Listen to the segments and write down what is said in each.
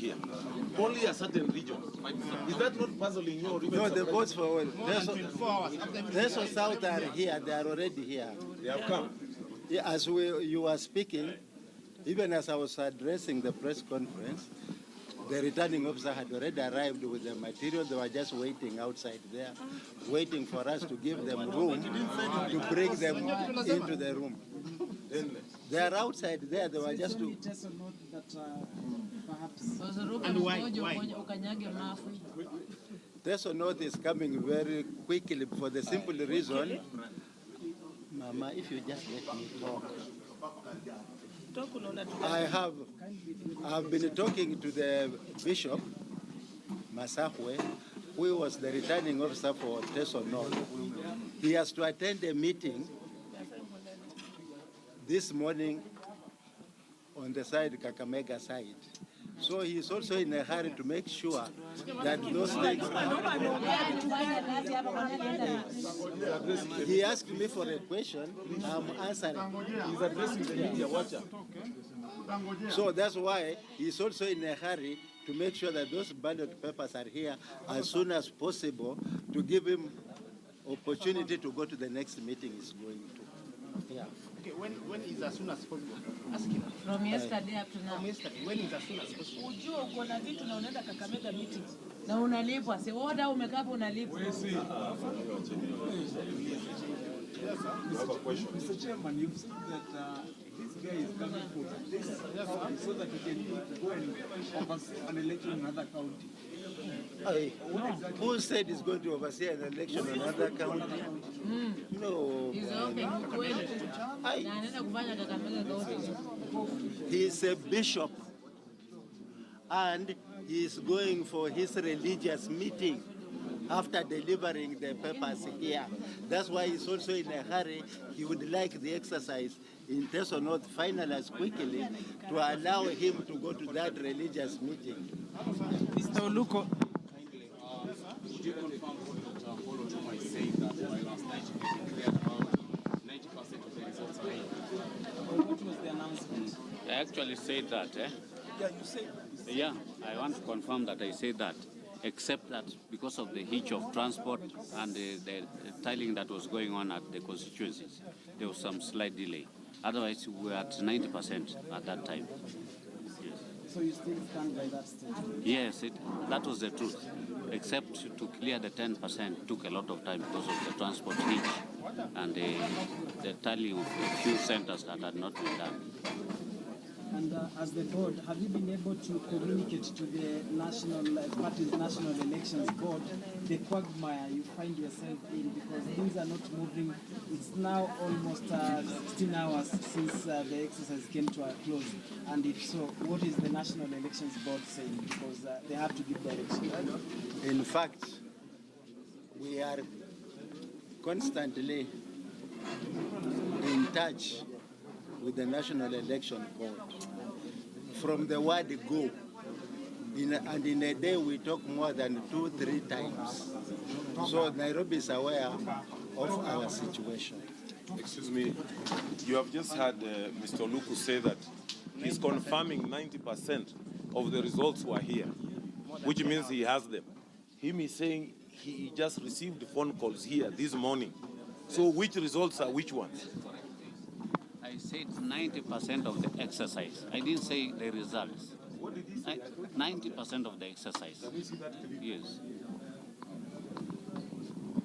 here. Only a certain region. Is that not puzzling you? No, the votes for all. Teso South are here. They are already here. They have come. Yeah, as you were speaking, even as I was addressing the press conference, the returning officer had already arrived with the material. They were just waiting outside there, waiting for us to give them room to bring them into the room. They are outside there. They were just to. And why? Teso North is coming very quickly for the simple reason, Mama, if you just let me talk. I have been talking to the Bishop Masahwe, who was the returning officer for Teso North. He has to attend a meeting this morning on the side, Kakamega side. So he is also in a hurry to make sure that those things. He asked me for a question, I'm answering. He's addressing the media watcher. So that's why he's also in a hurry to make sure that those ballot papers are here as soon as possible to give him opportunity to go to the next meeting he's going to. Yeah. Okay, when is as soon as possible? Ask him. From yesterday up to now. From yesterday. When is as soon as possible? Ujue uko na vitu na unaenda Kakamega meeting. Na unalipwa. Si order umekaa hapo unalipwa. Yes, sir. You have a question. Mr. Chairman, you've said that this guy is coming for this so that he can go and oversee an election in another county. Who said he's going to oversee an election in another county? No. He's okay, mkweli. Na anaenda kufanya Kakamega county. He is a bishop and he is going for his religious meeting after delivering the papers here. That's why he's also in a hurry. He would like the exercise in Teso North finalized quickly to allow him to go to that religious meeting. Mr. Oluko. Would you confirm what Apollo Chuma is saying that by last night you declared about 90% of the results are in? What was the announcement? I actually said that. Yeah, you said. Yeah, I want to confirm that I said that, except that because of the hitch of transport and the tiling that was going on at the constituencies, there was some slight delay. Otherwise, we were at 90% at that time. Yes. So you still stand by that statement? Yes, that was the truth. Except to clear the 10% took a lot of time because of the transport hitch and the tallying of a few centers that had not been done. And as the board, have you been able to communicate to the national party's national elections board the quagmire you find yourself in, because things are not moving? It's now almost 16 hours since the exercise came to a close. And if so, what is the national elections board saying? Because they have to give direction. In fact, we are constantly in touch with the National Election Board. From the word go, and in a day we talk more than 2-3 times. So Nairobi is aware of our situation. Excuse me, you have just had Mr. Luku say that he's confirming 90% of the results were here, which means he has them. Him is saying he just received phone calls here this morning. So which results are which ones? I said 90% of the exercise. I didn't say the results. What did he say? 90% of the exercise. Can we see that clip? Yes.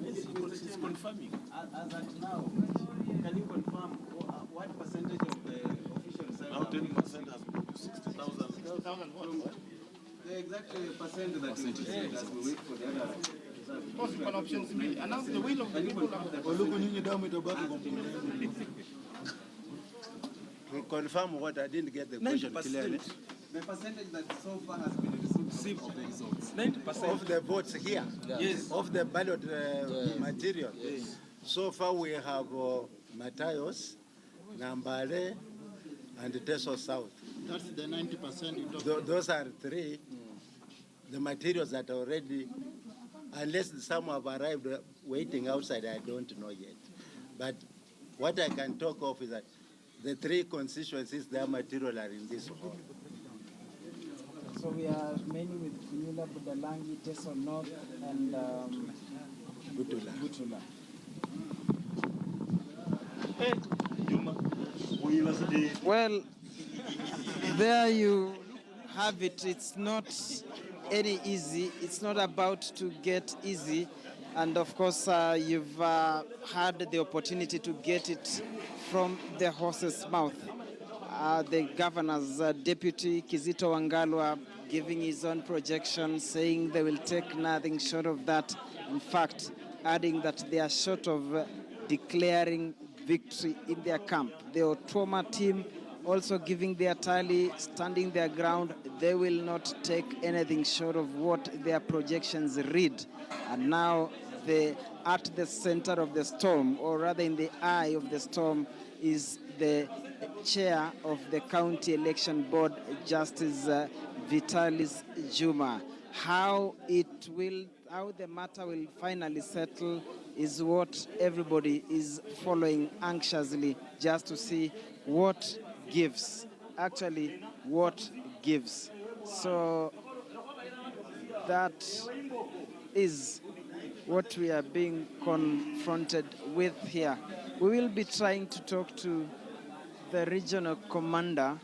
He's confirming. As at now, can you confirm what percentage of the officials Now 10% has produced 60,000. 60,000 what? the exact percent that you said as we wait for the other results? Possible options. Announce the will of the people. To confirm what I didn't get the question clearly. The percentage that so far has been received of the results. 90% of the votes here. Yes. Of the ballot material. Yes. So far we have Matayos, Nambale, and Teso South. That's the 90%. Those are three. The materials that are already, unless some have arrived waiting outside, I don't know yet. But what I can talk of is that the three constituencies, their material are in this hall. So we are remaining with Funyula, Budalangi, Teso North, and Butula. Well, there you have it. It's not any easy. It's not about to get easy. And of course, you've had the opportunity to get it from the horse's mouth. The governor's deputy, Kizito Wangalwa, giving his own projection, saying they will take nothing short of that. In fact, adding that they are short of declaring victory in their camp. The Otoma team also giving their tally, standing their ground. They will not take anything short of what their projections read. And now at the center of the storm, or rather in the eye of the storm, is the chair of the County Election Board, Justice Vitalis Juma. How the matter will finally settle is what everybody is following anxiously, just to see what gives. Actually, what gives. So that is what we are being confronted with here. We will be trying to talk to the regional commander.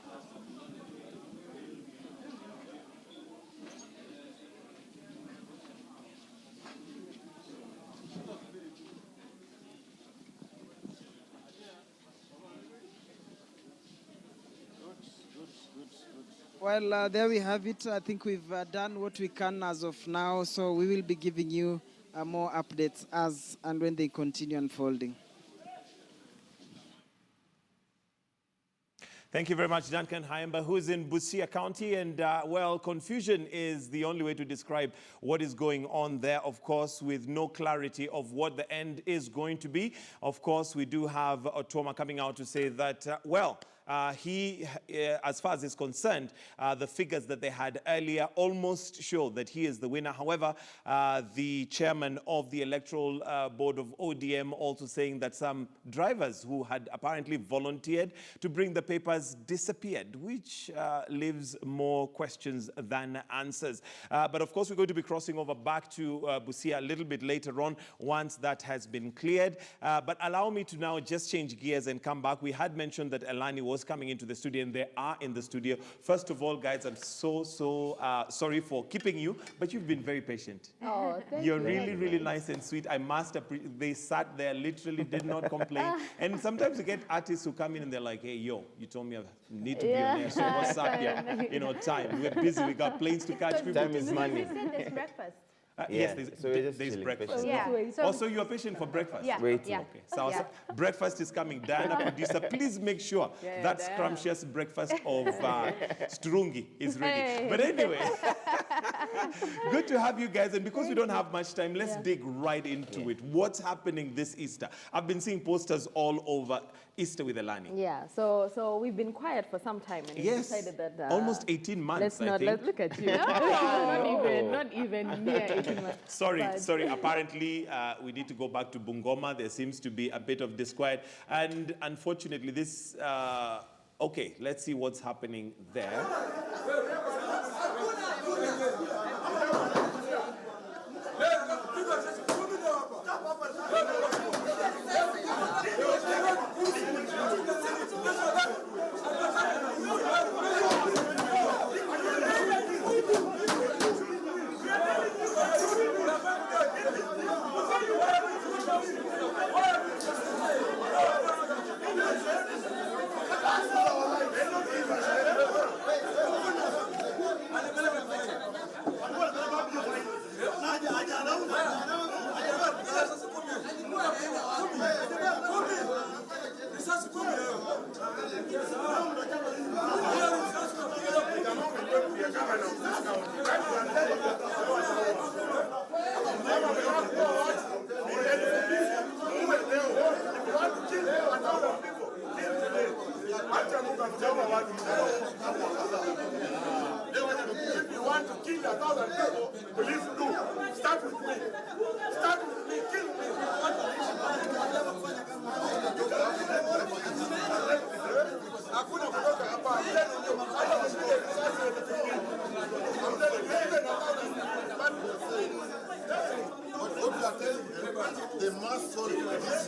Well, there we have it. I think we've done what we can as of now, so we will be giving you more updates as and when they continue unfolding. Thank you very much, Duncan Haimba, who's in Busia County. And, well, confusion is the only way to describe what is going on there, of course, with no clarity of what the end is going to be. Of course, we do have Otoma coming out to say that, as far as is concerned, the figures that they had earlier almost show that he is the winner. However, the chairman of the Electoral Board of ODM also saying that some drivers who had apparently volunteered to bring the papers disappeared, which leaves more questions than answers. But of course, we're going to be crossing over back to Busia a little bit later on once that has been cleared. But allow me to now just change gears and come back. We had mentioned that Elani was coming into the studio, and they are in the studio. First of all, guys, I'm so sorry for keeping you, but you've been very patient. Oh, thank You're you. really, really nice and sweet. I must appreciate. They sat there, literally did not complain. And sometimes you get artists who come in and they're like, hey, yo, you told me I need to be on air, so what's up here? You know, time. We're busy. We got planes to catch. People. Time is money. You said there's breakfast. Yes, there's breakfast. Yeah. So also, you're patient for breakfast? Yeah. Waiting. Yeah. Okay. So breakfast is coming. Diana, producer, please make sure that scrumptious breakfast of Strungi is ready. Hey. But anyway, good to have you guys. And because we don't have much time, let's dig right into it. What's happening this Easter? I've been seeing posters all over Easter with Elani. Yeah, so we've been quiet for some time, and we decided that almost 18 months. Let's look at you. Not even near 18 months. Sorry. Apparently, we need to go back to Bungoma. There seems to be a bit of disquiet, and unfortunately, this. Okay, let's see what's happening there. If you want to kill 1,000 people, please do. Start with me. Start with me. Kill me. Hakuna kutoka hapa. They must solve this.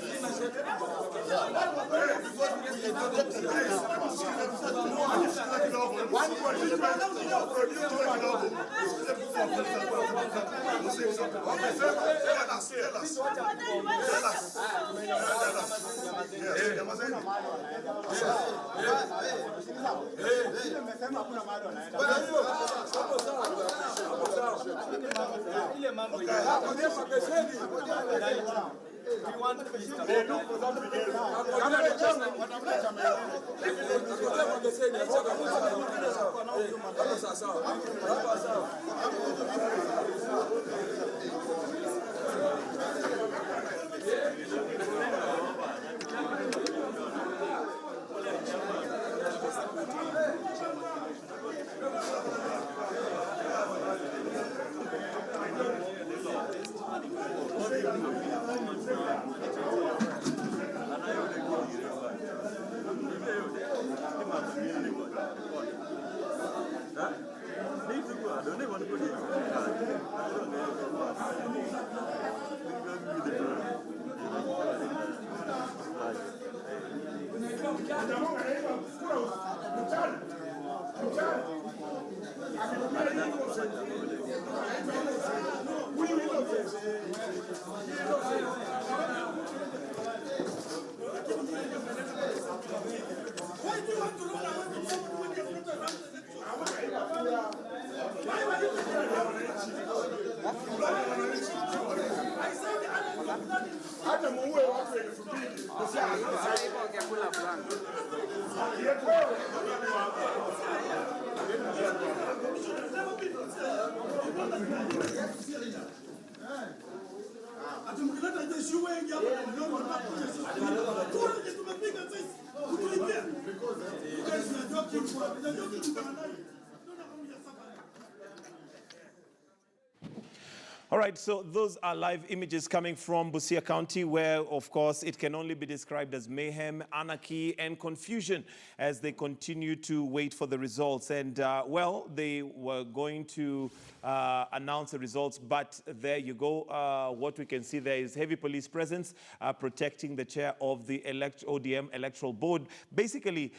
All right, so those are live images coming from Busia County, where, of course, it can only be described as mayhem, anarchy, and confusion as they continue to wait for the results. And, well, they were going to announce the results, but there you go. What we can see there is heavy police presence protecting the chair of the ODM Electoral Board, basically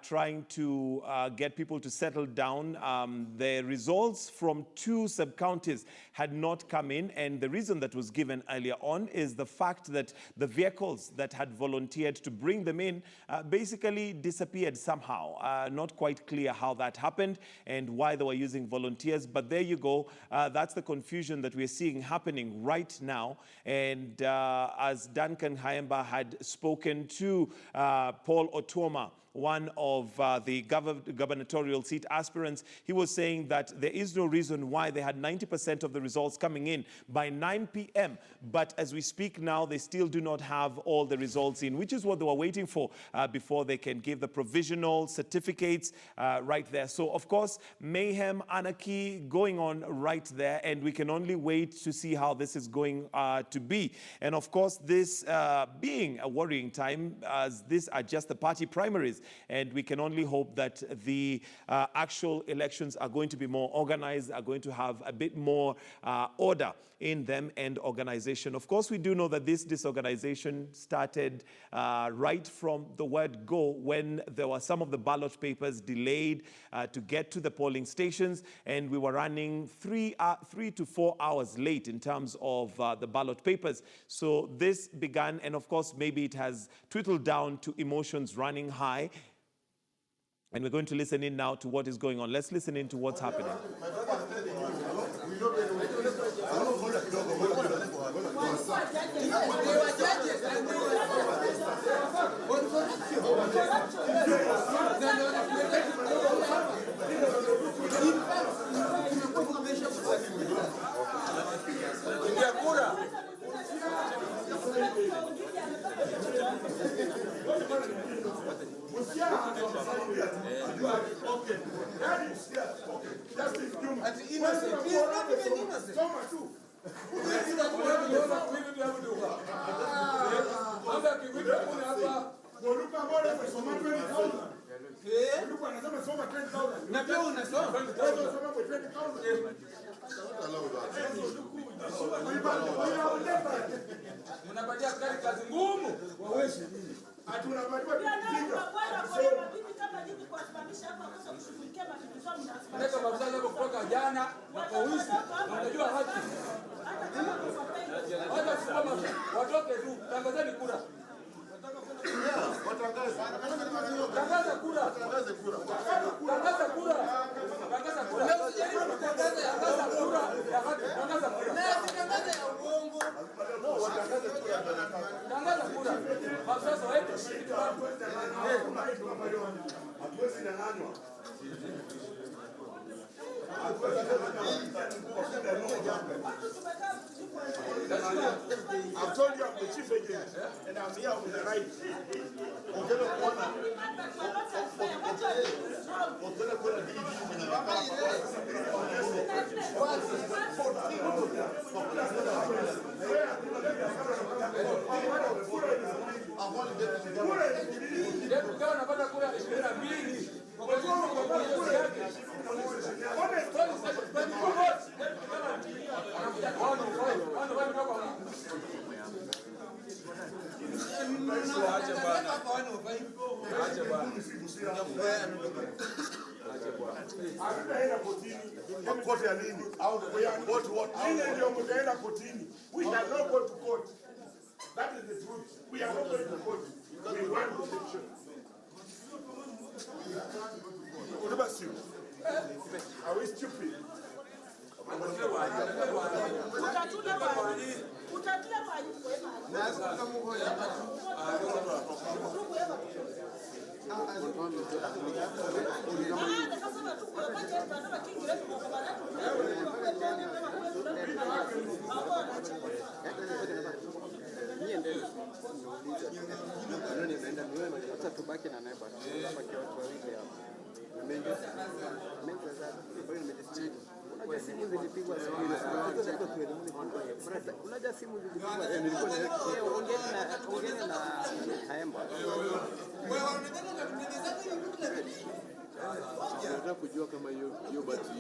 trying to get people to settle down. The results from 2 sub-counties had not come in, and the reason that was given earlier on is the fact that the vehicles that had volunteered to bring them in basically disappeared somehow. Not quite clear how that happened and why they were using volunteers, but there you go. That's the confusion that we're seeing happening right now. And as Duncan Haemba had spoken to Paul Otuoma, one of the gubernatorial seat aspirants, he was saying that there is no reason why they had 90% of the results coming in by 9 p.m. But as we speak now, they still do not have all the results in, which is what they were waiting for before they can give the provisional certificates right there. So, of course, mayhem, anarchy going on right there, and we can only wait to see how this is going to be. And, of course, this being a worrying time, as these are just the party primaries, and we can only hope that the actual elections are going to be more organized, are going to have a bit more order in them and organization. Of course, we do know that this disorganization started right from the word go, when there were some of the ballot papers delayed to get to the polling stations, and we were running 3 to 4 hours late in terms of the ballot papers. So this began, and of course, maybe it has twiddled down to emotions running high. And we're going to listen in now to what is going on. Let's listen in to what's happening. unapatia askari kazi ngumu wawezi nini? Hatuna majua Neka maafisa zako kutoka jana na polisi wanajua haki. Hata kusema watoke tu, tangazeni kura. Tangaza kura. Tangaza kura. Tangaza kura. Tangaza kura. Tangaza kura. Tangaza kura. Tangaza ya uongo. Tangaza kura. Sasa wewe hatuwezi nyang'anywa. I've told you I'm the chief agent and I'm here with the right. We shall not go to court. That is the truth. We are not going to court. We want protection. What about you? Are we stupid? Nataka kujua kama hiyo bati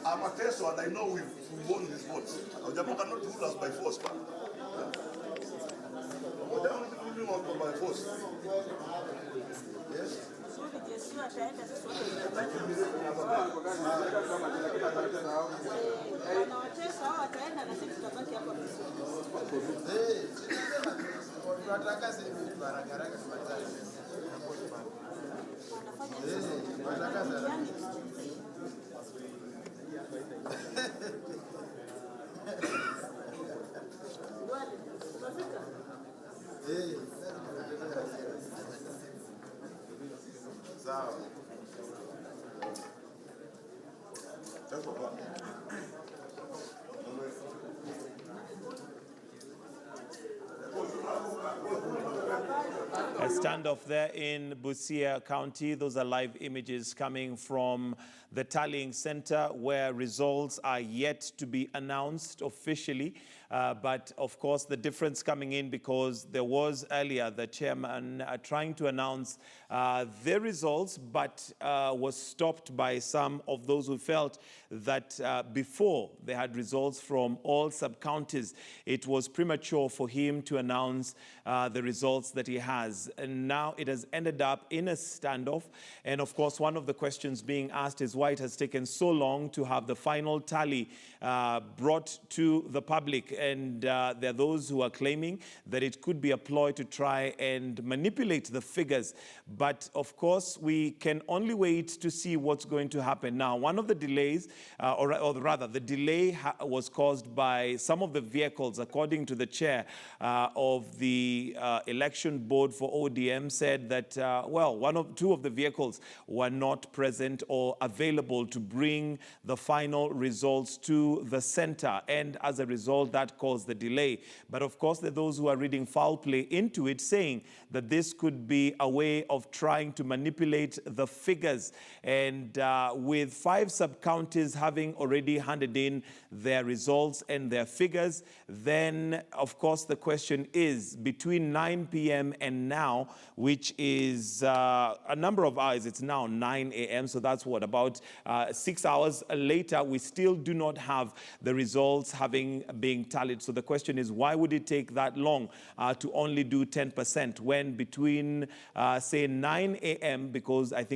I'm a Teso and I know we won these votes. Ojamo cannot rule us by force. Ojamo cannot rule us by force. Yes? A standoff there in Busia County. Those are live images coming from the Tallying Center where results are yet to be announced officially. But of course, the difference coming in because there was earlier the chairman trying to announce their results, but was stopped by some of those who felt that before they had results from all sub-counties, it was premature for him to announce the results that he has now it has ended up in a standoff. And of course, one of the questions being asked is why it has taken so long to have the final tally brought to the public. And there are those who are claiming that it could be a ploy to try and manipulate the figures. But of course, we can only wait to see what's going to happen. Now, one of the delays, or rather, the delay was caused by some of the vehicles, according to the chair of the election board for ODM, said that, well, two of the vehicles were not present or available to bring the final results to the center. And as a result, that caused the delay. But of course, there are those who are reading foul play into it, saying that this could be a way of trying to manipulate the figures. And with 5 sub-counties having already handed in their results and their figures, then of course the question is, between 9 p.m. and now, which is a number of hours, it's now 9 a.m., so that's what, about 6 hours later, we still do not have the results being tallied. So the question is, why would it take that long to only do 10% when between, say, 9 a.m., because I think